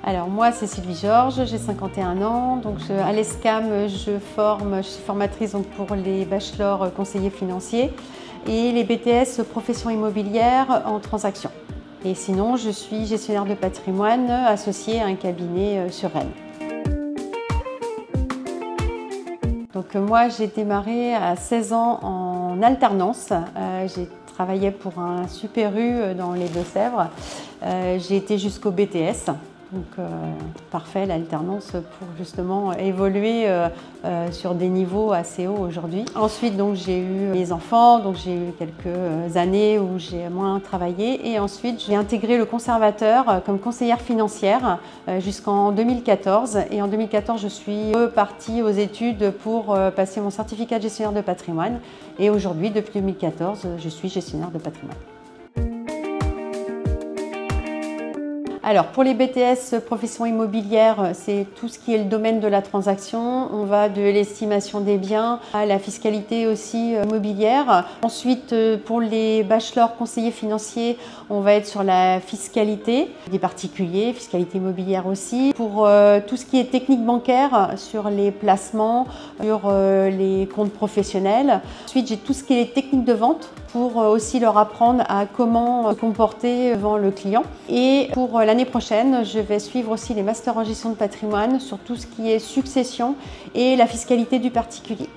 Alors moi c'est Sylvie Georges, j'ai 51 ans, donc à l'ESCAM je suis formatrice donc, pour les bachelors conseillers financiers et les BTS profession immobilière en transaction. Et sinon je suis gestionnaire de patrimoine associée à un cabinet sur Rennes. Donc moi j'ai démarré à 16 ans en alternance, j'ai travaillé pour un Super U dans les Deux-Sèvres, j'ai été jusqu'au BTS. Donc parfait l'alternance pour justement évoluer sur des niveaux assez hauts aujourd'hui. Ensuite donc j'ai eu mes enfants, donc j'ai eu quelques années où j'ai moins travaillé et ensuite j'ai intégré le conservateur comme conseillère financière jusqu'en 2014 et en 2014 je suis repartie aux études pour passer mon certificat de gestionnaire de patrimoine et aujourd'hui depuis 2014 je suis gestionnaire de patrimoine. Alors pour les BTS profession immobilière, c'est tout ce qui est le domaine de la transaction. On va de l'estimation des biens à la fiscalité aussi immobilière. Ensuite pour les bachelors conseillers financiers, on va être sur la fiscalité des particuliers, fiscalité immobilière aussi. Pour tout ce qui est technique bancaire, sur les placements, sur les comptes professionnels. Ensuite j'ai tout ce qui est les techniques de vente pour aussi leur apprendre à comment se comporter devant le client. Et pour l'année prochaine, je vais suivre aussi les masters en gestion de patrimoine sur tout ce qui est succession et la fiscalité du particulier.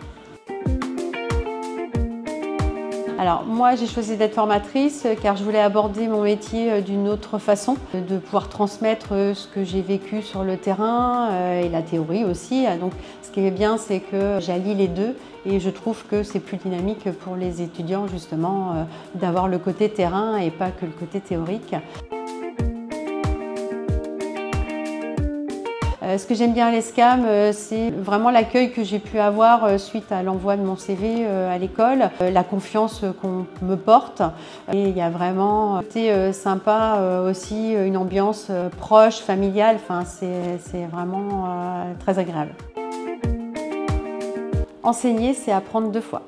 Alors moi j'ai choisi d'être formatrice car je voulais aborder mon métier d'une autre façon, de pouvoir transmettre ce que j'ai vécu sur le terrain et la théorie aussi. Donc ce qui est bien c'est que j'allie les deux et je trouve que c'est plus dynamique pour les étudiants justement d'avoir le côté terrain et pas que le côté théorique. Ce que j'aime bien à l'ESCAM, c'est vraiment l'accueil que j'ai pu avoir suite à l'envoi de mon CV à l'école, la confiance qu'on me porte. Et il y a vraiment été sympa aussi, une ambiance proche, familiale, enfin, c'est vraiment très agréable. Enseigner, c'est apprendre 2 fois.